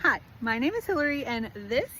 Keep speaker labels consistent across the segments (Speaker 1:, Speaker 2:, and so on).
Speaker 1: Hi, my name is Hillary and this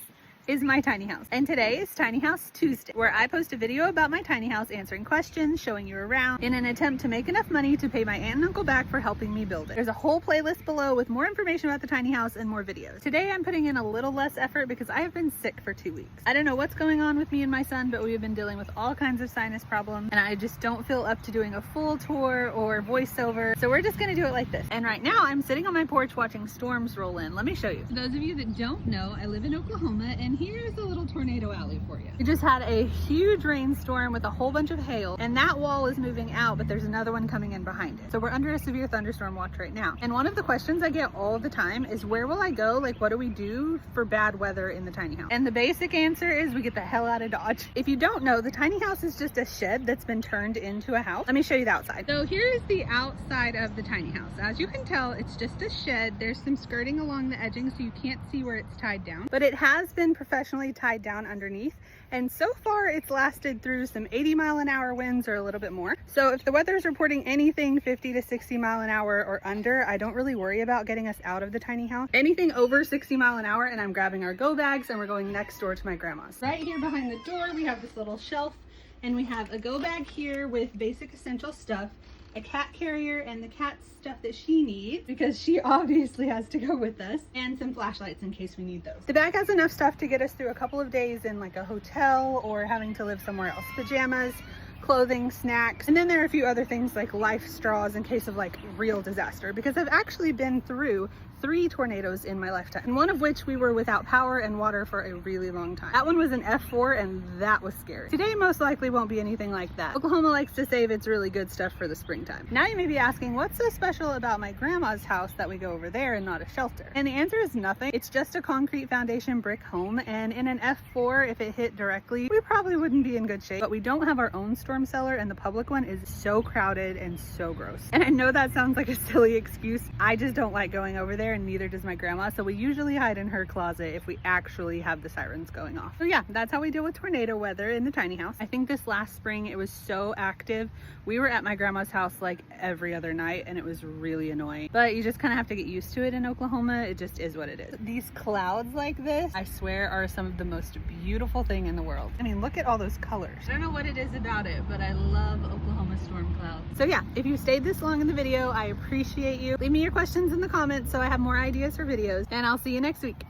Speaker 1: is my tiny house. And today is Tiny House Tuesday, where I post a video about my tiny house, answering questions, showing you around in an attempt to make enough money to pay my aunt and uncle back for helping me build it. There's a whole playlist below with more information about the tiny house and more videos. Today I'm putting in a little less effort because I have been sick for 2 weeks. I don't know what's going on with me and my son, but we have been dealing with all kinds of sinus problems and I just don't feel up to doing a full tour or voiceover. So we're just gonna do it like this. And right now I'm sitting on my porch watching storms roll in. Let me show you. For those of you that don't know, I live in Oklahoma and here's a little tornado alley for you. We just had a huge rainstorm with a whole bunch of hail and that wall is moving out, but there's another one coming in behind it. So we're under a severe thunderstorm watch right now. And one of the questions I get all the time is, where will I go? Like, what do we do for bad weather in the tiny house? And the basic answer is we get the hell out of Dodge. If you don't know, the tiny house is just a shed that's been turned into a house. Let me show you the outside. So here's the outside of the tiny house. As you can tell, it's just a shed. There's some skirting along the edging so you can't see where it's tied down, but it has been professionally tied down underneath. And so far it's lasted through some 80-mile-an-hour winds or a little bit more. So if the weather is reporting anything 50 to 60 mile an hour or under, I don't really worry about getting us out of the tiny house. Anything over 60 mile an hour and I'm grabbing our go bags and we're going next door to my grandma's. Right here behind the door, we have this little shelf and we have a go bag here with basic essential stuff, a cat carrier and the cat's stuff that she needs because she obviously has to go with us, and some flashlights in case we need those. The bag has enough stuff to get us through a couple of days in like a hotel or having to live somewhere else. Pajamas, clothing, snacks, and then there are a few other things like life straws in case of like real disaster, because I've actually been through 3 tornadoes in my lifetime, and one of which we were without power and water for a really long time. That one was an F4 and that was scary. Today most likely won't be anything like that. Oklahoma likes to save its really good stuff for the springtime. Now you may be asking, what's so special about my grandma's house that we go over there and not a shelter? And the answer is nothing. It's just a concrete foundation brick home, and in an F4, if it hit directly, we probably wouldn't be in good shape. But we don't have our own storm cellar and the public one is so crowded and so gross. And I know that sounds like a silly excuse. I just don't like going over there, and neither does my grandma, so we usually hide in her closet if we actually have the sirens going off. So yeah, that's how we deal with tornado weather in the tiny house. I think this last spring it was so active. We were at my grandma's house like every other night and it was really annoying, but you just kind of have to get used to it in Oklahoma. It just is what it is. These clouds like this, I swear, are some of the most beautiful thing in the world. I mean, look at all those colors. I don't know what it is about it, but I love Oklahoma storm clouds. So yeah, if you stayed this long in the video, I appreciate you. Leave me your questions in the comments so I have more ideas for videos, and I'll see you next week.